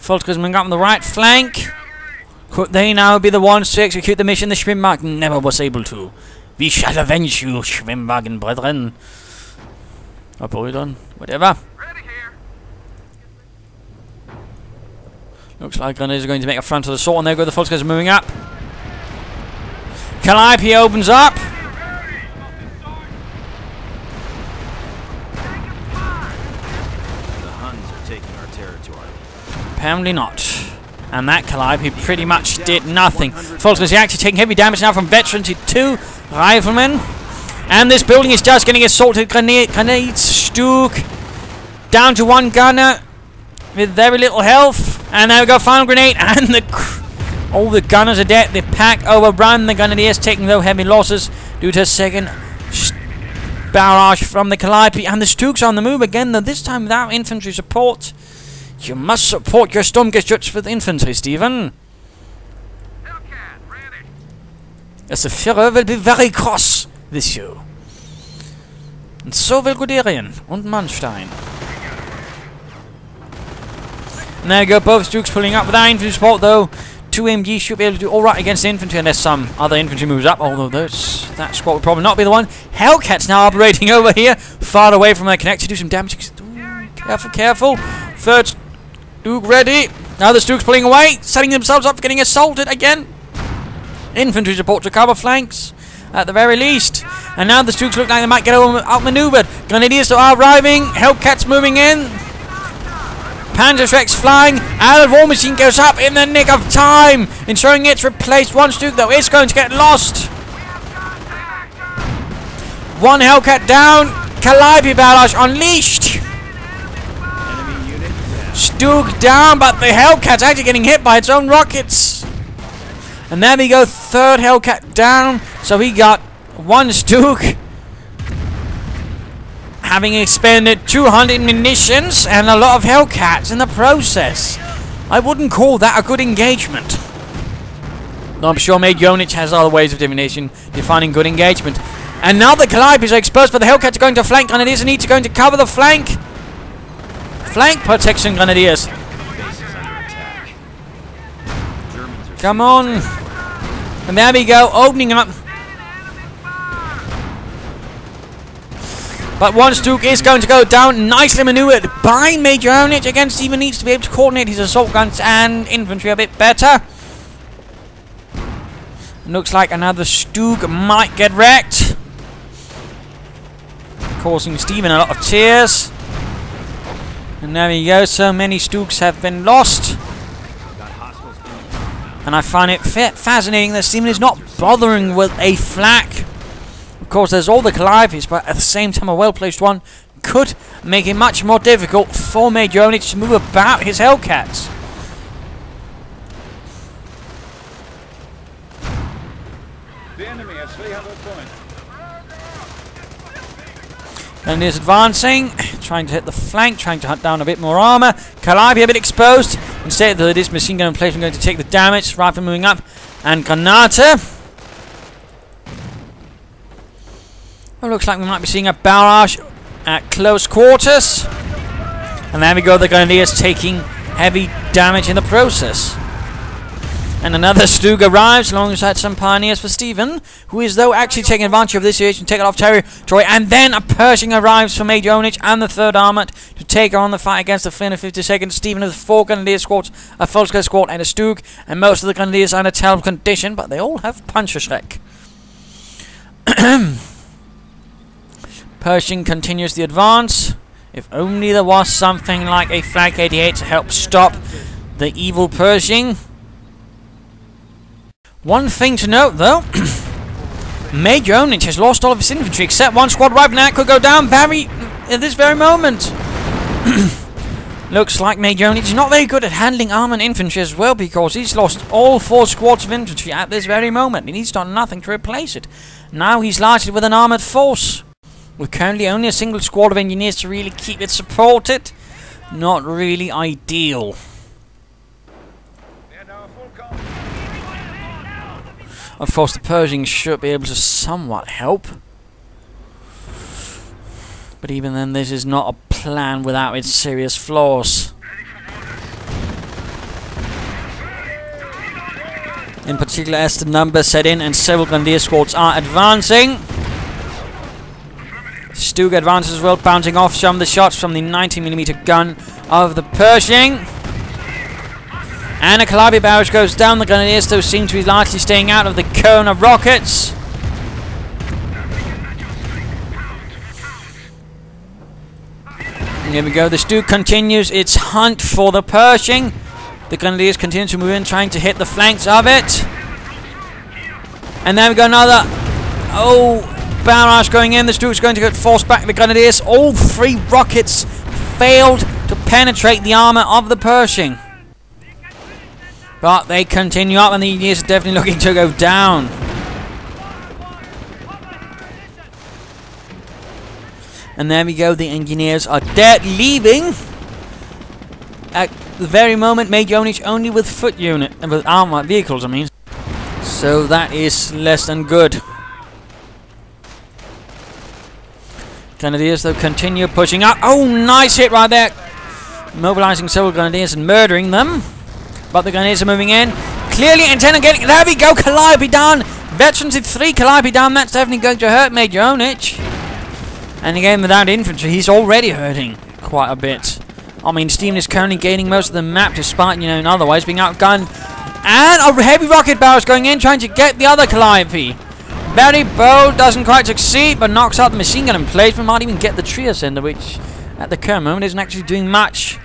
Volksgrenadiers moving up on the right flank. Could they now be the ones to execute the mission the Schwimmwagen never was able to? We shall avenge you, Schwimmwagen brethren. Or Brüdern, whatever. Looks like Grenadiers are going to make a front of the assault, and there go the Volksgrenadiers moving up. Calliope opens up. Apparently not. And that Calliope pretty much did nothing. Volksgrenadiers actually taking heavy damage now from Veterans to 2 Riflemen. And this building is just getting assaulted. Grenades, Stug. Down to 1 gunner with very little health. And there we go, final grenade. And all the gunners are dead. The pack overrun. The Grenadiers taking though heavy losses due to a second barrage from the Calliope. And the Stugs on the move again, though this time without infantry support. You must support your Sturmgeschütz with infantry, Stephenn. as the Führer will be very cross with you. And so will Guderian und Manstein. And there we go, both Dukes pulling up without infantry support, though. 2 MG should be able to do alright against infantry unless some other infantry moves up, although that squad will probably not be the one. Hellcats now operating over here, far away from their connector, do some damage. Ooh, careful, careful. Third Duke ready. Now the Dukes pulling away, setting themselves up for getting assaulted again. Infantry support to cover flanks, at the very least. And now the Dukes look like they might get outmaneuvered. Grenadiers are arriving, Hellcats moving in. Panzerschrecks flying, and the war machine goes up in the nick of time, ensuring it's replaced. One Duke, though, is going to get lost. One Hellcat down, Calliope barrage unleashed. Stug down, but the Hellcat's actually getting hit by its own rockets. And there we go, third Hellcat down, so he got one Stug, having expended 200 munitions and a lot of Hellcats in the process. I wouldn't call that a good engagement. Though I'm sure Majorownage has other ways of defining good engagement. And now the Calibers are exposed, but the Hellcats are going to flank Grenadiers, and each are going to cover the flank. Flank protection, Grenadiers. Come on. And there we go, opening up. But one Duke is going to go down, nicely maneuvered by Majorownage. Again, Stephenn needs to be able to coordinate his assault guns and infantry a bit better. Looks like another Stug might get wrecked, causing Stephenn a lot of tears. And there we go, so many Stugs have been lost. And I find it fascinating that Stephenn is not bothering with a flak. Of course, there's all the Calibers, but at the same time, a well-placed one could make it much more difficult for Majorownage to move about his Hellcats. The enemy has 300 points. And is advancing, trying to hit the flank, trying to hunt down a bit more armor. Calliope a bit exposed. Instead, this machine gun emplacement going to take the damage. Rifle moving up, and Granata. Well, looks like we might be seeing a barrage at close quarters. And there we go, the Grenadiers taking heavy damage in the process. And another Stug arrives alongside some pioneers for Stephenn, who is though actually taking advantage of this situation, taking off territory. And then a Pershing arrives for Majorownage and the 3rd Armoured to take on the fight against the 352nd. Stephenn with 4 Grenadier squads, a Volksguard squad and a Stug. And most of the Grenadiers are in a terrible condition, but they all have Panzerschreck. Pershing continues the advance. If only there was something like a Flak 88 to help stop the evil Pershing. One thing to note, though, Majorownage has lost all of his infantry except one squad right now. Could go down at this very moment. Looks like Majorownage is not very good at handling armoured infantry as well, because he's lost all 4 squads of infantry at this very moment, and he's done nothing to replace it. Now he's largely with an armoured force, with currently only a single squad of engineers to really keep it supported. Not really ideal. Of course, the Pershing should be able to somewhat help. But even then, this is not a plan without its serious flaws. In particular, as the numbers set in and several Grenadier squads are advancing. Stug advances as well, bouncing off some of the shots from the 90mm gun of the Pershing. And a Calliope barrage goes down. The Grenadiers, though, seem to be largely staying out of the cone of rockets. And here we go. The Stug continues its hunt for the Pershing. The Grenadiers continue to move in, trying to hit the flanks of it. And then we got another barrage going in. The Stug's going to get forced back. The Grenadiers, all 3 rockets failed to penetrate the armor of the Pershing. But they continue up, and the engineers are definitely looking to go down. And there we go, the engineers are dead, leaving at the very moment Majorownage only with foot unit, and with armored vehicles, I mean. So that is less than good. Grenadiers though continue pushing up. Oh, nice hit right there. Mobilizing several Grenadiers and murdering them. But the Grenadiers are moving in. Clearly intent on getting... There we go, Calliope down. Veterans with 3, Calliope down. That's definitely going to hurt Majorownage. And again, without infantry, he's already hurting quite a bit. I mean, Stephenn is currently gaining most of the map despite, you know, otherwise being outgunned. And a heavy rocket barrel is going in, trying to get the other Calliope. Very bold, doesn't quite succeed, but knocks out the machine gun emplacement. Might even get the trio center, which at the current moment isn't actually doing much.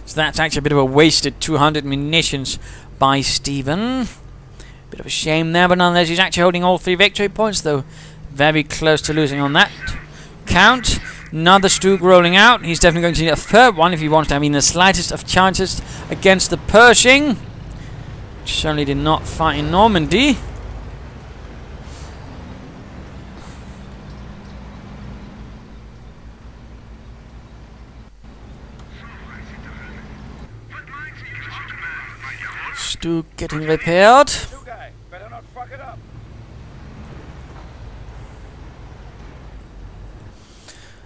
So that's actually a bit of a wasted 200 munitions by Stephenn. Bit of a shame there, but nonetheless, he's actually holding all 3 victory points, though very close to losing on that count. Another Stook rolling out. He's definitely going to need a 3rd one if he wants to have even the slightest of chances against the Pershing, which certainly did not fight in Normandy. Stook getting repaired. Better not fuck it up.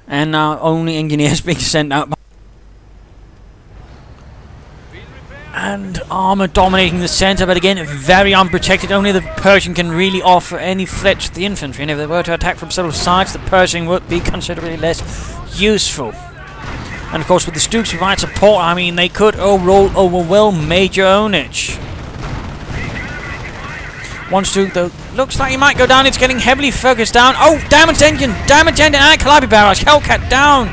And now only engineers being sent out. And armor dominating the center, but again very unprotected. Only the Pershing can really offer any threat to the infantry, and if they were to attack from several sides, the Pershing would be considerably less useful. And of course, with the Stooks provide support, I mean, they could overall overwhelm Majorownage. One Stook, though, looks like he might go down. It's getting heavily focused down. Oh, damage engine, and Calliope barrage. Hellcat down.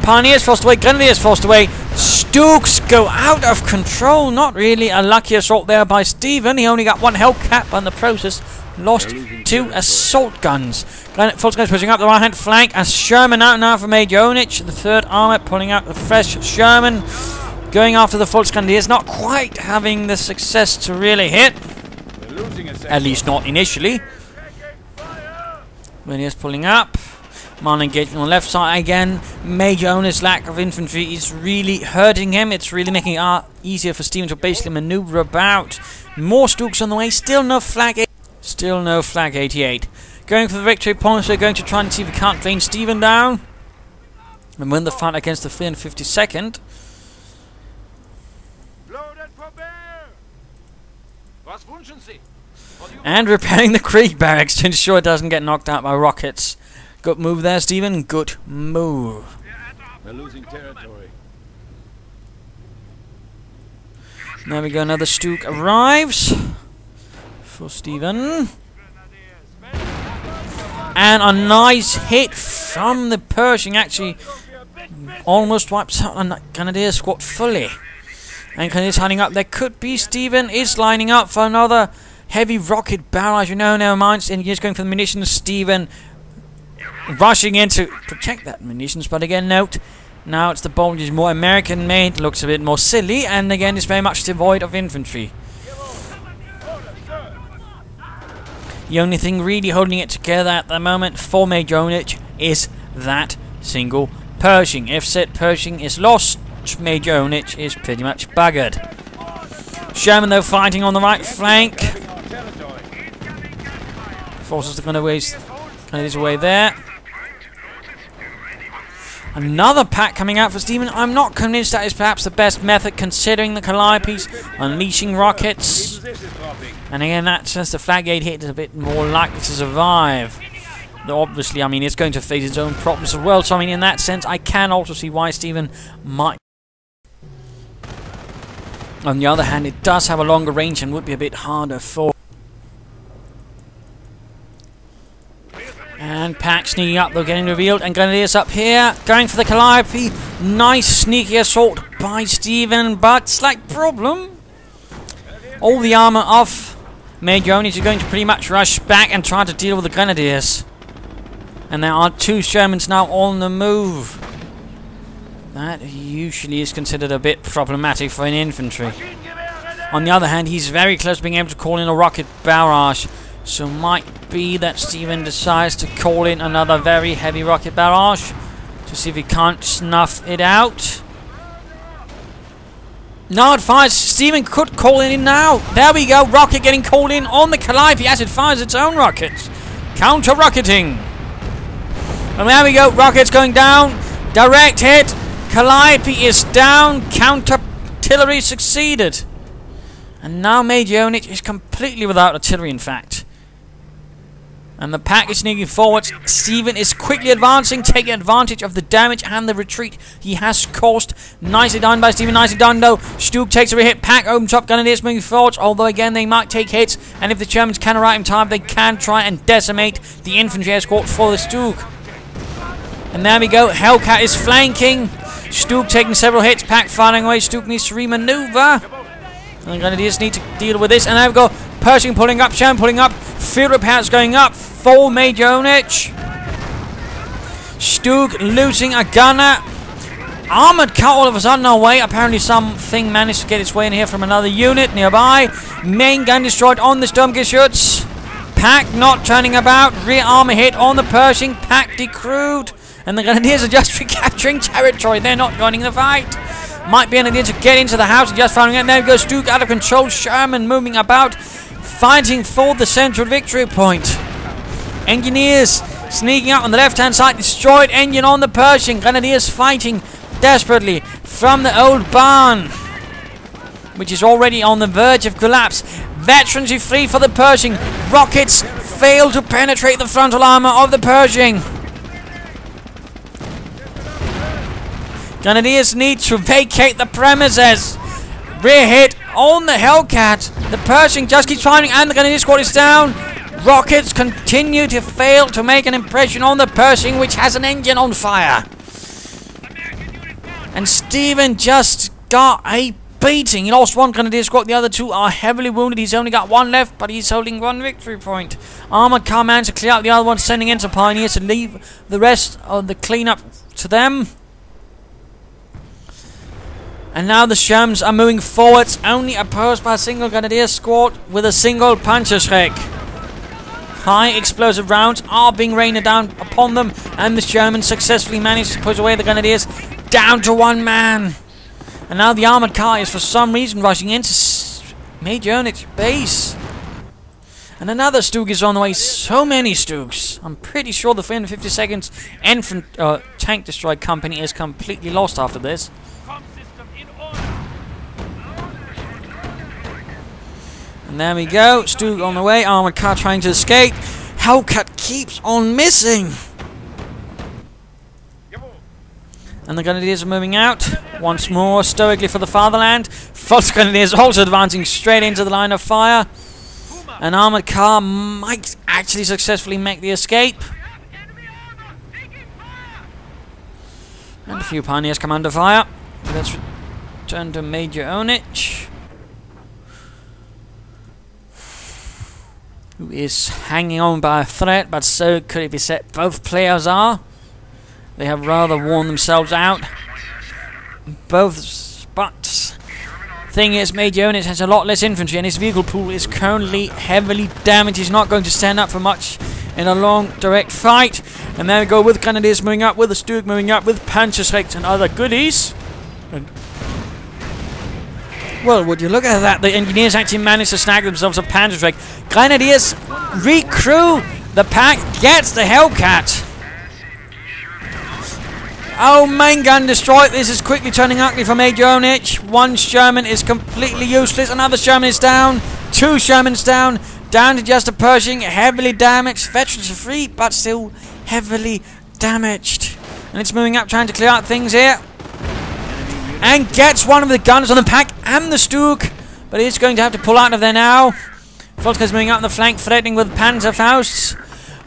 Pioneers forced away, Grenadiers forced away. Stooks go out of control. Not really a lucky assault there by Stephenn. He only got 1 Hellcat, but in the process lost 2 assault guns. False guns pushing up the right-hand flank. A Sherman out now for Majorownage. The 3rd armor pulling out the fresh Sherman. Going after the false Grenadiers. Not quite having the success to really hit. At least not initially. Grenadiers pulling up. Minor engagement on the left side again. Majorownage lack of infantry is really hurting him. It's really making it easier for Stephenn to basically maneuver about. More Stooks on the way. Still no flag. Still no flag 88. Going for the victory points. We're going to try and see if we can't drain Stephenn down and win the fight against the 352nd. And repairing the Krieg barracks to ensure it doesn't get knocked out by rockets. Good move there, Stephenn. Good move. We're losing territory. There we go. Another Stook arrives for Stephenn. And a nice hit from the Pershing. Actually, almost wipes out a Grenadier squad fully. And Grenadiers hiding up. There could be. Stephenn is lining up for another heavy rocket barrage. You know, never mind. And he's going for the munitions. Stephenn rushing in to protect that munitions. But again, note, now it's the bomb which is more American made. Looks a bit more silly. And again, it's very much devoid of infantry. The only thing really holding it together at the moment for Majorownage is that single Pershing. If said Pershing is lost, Majorownage is pretty much buggered. Sherman, though, fighting on the right flank. Forces the Grenadiers away there. Another pack coming out for Stephenn. I'm not convinced that is perhaps the best method, considering the Calliopes unleashing rockets. And again, that says the flag 8 hit is a bit more likely to survive. Though obviously, I mean, it's going to face its own problems as well. So, I mean, in that sense, I can also see why Stephenn might. On the other hand, it does have a longer range and would be a bit harder for. And pack sneaking up, though, getting revealed. And Grenadiers up here, going for the Calliope. Nice sneaky assault by Stephenn, but slight problem. All the armor off. Majorownage is going to pretty much rush back and try to deal with the Grenadiers. And there are 2 Shermans now on the move. That usually is considered a bit problematic for an infantry. On the other hand, he's very close to being able to call in a rocket barrage. So might be that Stephenn decides to call in another very heavy rocket barrage to see if he can't snuff it out. Now it fires. Stephenn could call it in now. There we go. Rocket getting called in on the Calliope as it fires its own rockets. Counter-rocketing. And there we go. Rockets going down. Direct hit. Calliope is down. Counter-artillery succeeded. And now Majorownage is completely without artillery, in fact. And the pack is sneaking forwards. Stephenn is quickly advancing, taking advantage of the damage and the retreat he has caused. Nicely done by Stephenn, nicely done though. Stug takes a hit, pack opens up, Grenadiers moving forwards, although again they might take hits, and if the Germans can arrive in time, they can try and decimate the infantry escort for the Stug. And there we go, Hellcat is flanking. Stug taking several hits, pack firing away, Stug needs to remaneuver. And the Grenadiers need to deal with this, and there we go. Pershing pulling up, Sherman pulling up, field repairs going up for Majorownage. Stug losing a gunner. Armoured car all of a sudden away. Apparently something managed to get its way in here from another unit nearby. Main gun destroyed on the Sturmgeschütz. Pack not turning about. Rear armor hit on the Pershing. Pack decrewed. And the Grenadiers are just recapturing territory. They're not joining the fight. Might be an idea to get into the house and just found it. There goes Stug out of control. Sherman moving about, fighting for the central victory point. Engineers sneaking out on the left-hand side. Destroyed engine on the Pershing. Grenadiers fighting desperately from the old barn, which is already on the verge of collapse. Veterans are free for the Pershing. Rockets fail to penetrate the frontal armor of the Pershing. Grenadiers need to vacate the premises. Rear hit on the Hellcat. The Pershing just keeps firing and the Grenadier squad is down. Rockets continue to fail to make an impression on the Pershing, which has an engine on fire. And Stephenn just got a beating. He lost one Grenadier squad. The other two are heavily wounded. He's only got one left, but he's holding one victory point. Armoured car managed to clear out the other one, sending in some pioneers to leave the rest of the cleanup to them. And now the Shermans are moving forwards, only opposed by a single Grenadier squad with a single Panzerschreck. High explosive rounds are being rained down upon them, and the Germans successfully managed to push away the Grenadiers down to one man. And now the armoured car is for some reason rushing into Majorownage base. And another Stug is on the way. So many Stugs. I'm pretty sure the 352nd Tank Destroy Company is completely lost after this. And there we go, Stug on the way, armoured car trying to escape. Hellcat keeps on missing. And the Grenadiers are moving out once more, stoically for the fatherland. False Grenadiers also advancing straight into the line of fire. An armoured car might actually successfully make the escape. And a few pioneers come under fire. Let's return to Majorownage, who is hanging on by a thread, but so could it be said both players are. They have rather worn themselves out. Both, but thing is, Majorownage has a lot less infantry, and his vehicle pool is currently heavily damaged. He's not going to stand up for much in a long, direct fight. And there we go, with Grenadiers moving up, with the Stug moving up, with Panzerschrecks and other goodies. Well, would you look at that? The Engineers actually managed to snag themselves a Panzerschreck. Grenadiers recrew. The pack gets the Hellcat. Oh, main gun destroyed. This is quickly turning ugly for Majorownage. One Sherman is completely useless. Another Sherman is down. Two Shermans down. Down to just a Pershing. Heavily damaged. Veterans are free, but still heavily damaged. And it's moving up, trying to clear out things here. And gets one of the guns on the pack and the Stug, but it's going to have to pull out of there now. Volker's moving out on the flank, threatening with Panzerfausts.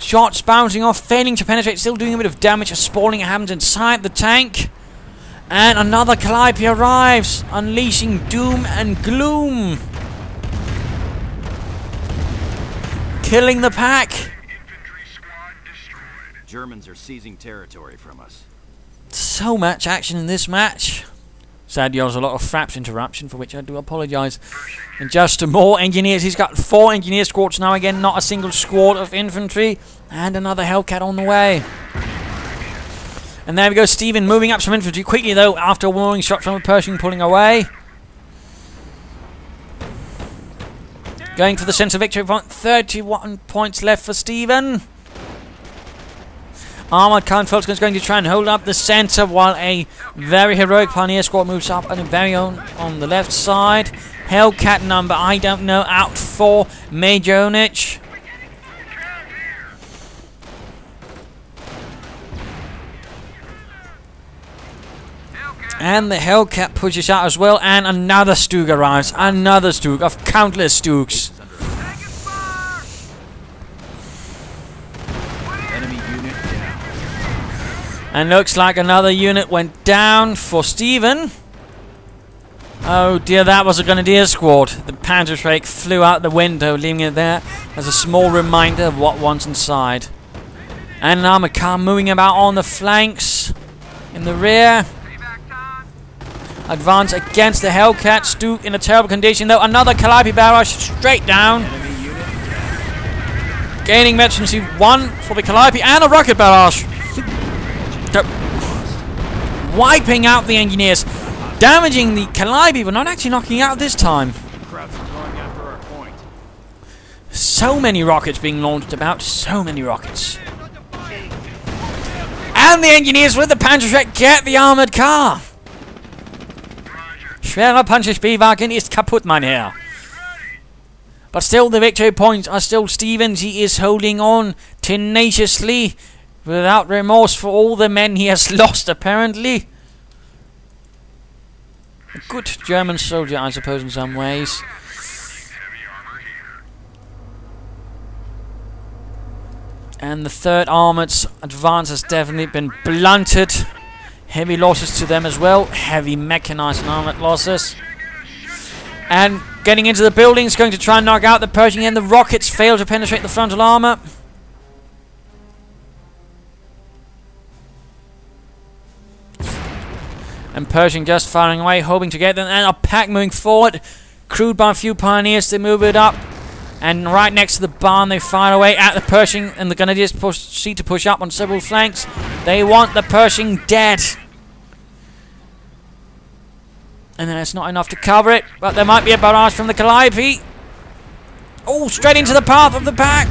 Shots bouncing off, failing to penetrate, still doing a bit of damage as spalling happens inside the tank. And another Calliope arrives, unleashing doom and gloom, killing the pack. Germans are seizing territory from us. So much action in this match. Sadly, there was a lot of Fraps interruption, for which I do apologise. And just to more engineers. He's got 4 engineer squads now again, not a single squad of infantry. And another Hellcat on the way. And there we go, Stephenn moving up some infantry quickly, though, after a warning shot from a Pershing pulling away. Going for the centre victory point. 31 points left for Stephenn. Armoured Count is going to try and hold up the centre while a very heroic Pioneer squad moves up and a very own on the left side. Hellcat number, I don't know, out for Majorownage. And the Hellcat pushes out as well, and another Stug arrives. Another Stug of countless Stugs. Enemy unit down. And looks like another unit went down for Stephenn. Oh dear, that was a Grenadier squad. The Panzerschreck flew out the window, leaving it there as a small reminder of what was inside. And an armoured car moving about on the flanks. In the rear. Advance against the Hellcat. Stug in a terrible condition though. Another Calliope barrage straight down. Gaining emergency 1 for the Calliope and a rocket barrage. Wiping out the engineers. Damaging the Calliope but not actually knocking out this time. Krauts are going after our point. So many rockets being launched about. So many rockets. And the engineers with the Panzerschreck get the armoured car. Schwerer Panzerspielwagen ist kaputt, mein Herr. But still, the victory points are still Stephenn's. He is holding on tenaciously, without remorse for all the men he has lost, apparently. A good German soldier, I suppose, in some ways. And the third armoured's advance has definitely been blunted. Heavy losses to them as well. Heavy mechanized and armoured losses. And getting into the buildings, going to try and knock out the Pershing, and the rockets fail to penetrate the frontal armour. And Pershing just firing away, hoping to get them. And a pack moving forward. Crewed by a few Pioneers to move it up. And right next to the barn, they fire away at the Pershing. And the Grenadiers proceed to push up on several flanks. They want the Pershing dead. And then it's not enough to cover it. But there might be a barrage from the Calliope. Oh, straight into the path of the pack.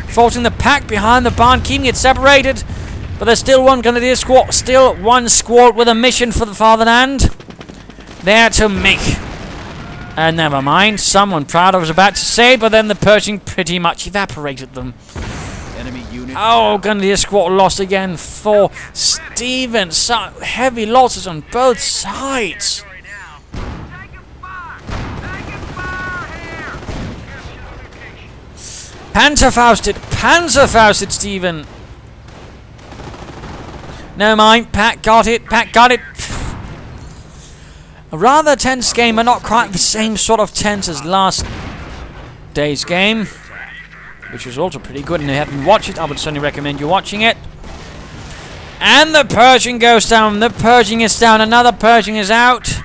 Forcing the pack behind the barn, keeping it separated. But there's still one Grenadier squad. Still one squad with a mission for the fatherland. There to make. And never mind. Someone proud I was about to say, but then the Pershing pretty much evaporated them. Enemy unit. Oh, Grenadier squad lost again for Stephenn. So heavy losses on both sides. Panzerfausted Stephenn. No mind, Pat got it. A rather tense game, but not quite the same sort of tense as last day's game, which was also pretty good. And if you haven't watched it, I would certainly recommend you watching it. And the Pershing goes down. The Pershing is down. Another Pershing is out.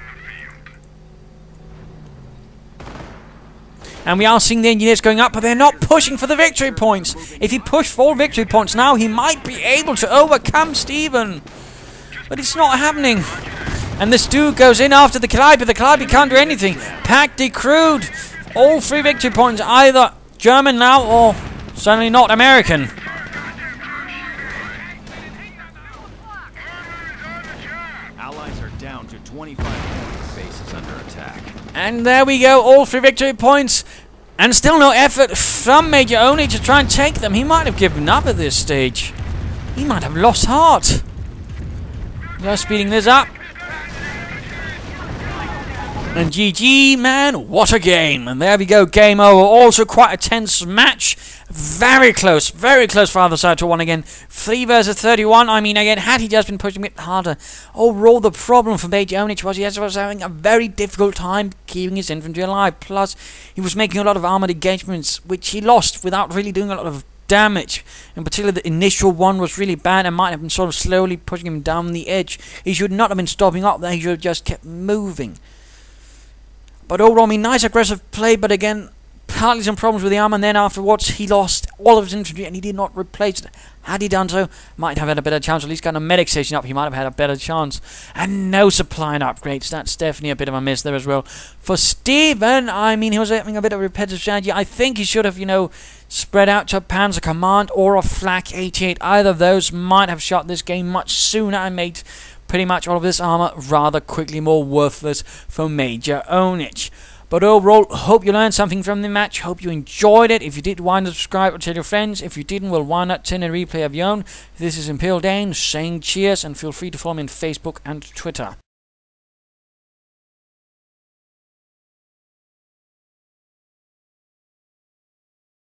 And we are seeing the engineers going up, but they're not pushing for the victory points. If he pushed for victory points now, he might be able to overcome Stephenn. But it's not happening. And this dude goes in after the Calliope. The Calliope can't do anything. Pack decrewed. All 3 victory points, either German now or certainly not American. Allies are down to 25 points. Base is under attack. And there we go, all 3 victory points. And still no effort from Majorownage to try and take them. He might have given up at this stage. He might have lost heart. Just speeding this up. And GG, man, what a game. And there we go, game over. Also quite a tense match. Very close for either side to 1 again. 3 versus 31. I mean, again, had he just been pushing a bit harder. Overall, the problem for Majorownage was he was having a very difficult time keeping his infantry alive. Plus, he was making a lot of armoured engagements, which he lost without really doing a lot of damage. In particular, the initial one was really bad and might have been sort of slowly pushing him down the edge. He should not have been stopping up there. He should have just kept moving. But overall, I mean, nice aggressive play, but again, partly some problems with the armor, and then afterwards he lost all of his infantry and he did not replace it. Had he done so, might have had a better chance. At least got a medic station up, he might have had a better chance. And no supply and upgrades. That's definitely a bit of a miss there as well. For Stephenn, I mean, he was having a bit of a repetitive strategy. I think he should have, you know, spread out to a Panzer Command or a Flak 88. Either of those might have shot this game much sooner and made pretty much all of this armor rather quickly more worthless for Majorownage. But overall, hope you learned something from the match. Hope you enjoyed it. If you did, why not subscribe or tell your friends. If you didn't, well, why not send a replay of your own. This is Imperial Dane saying cheers, and feel free to follow me on Facebook and Twitter.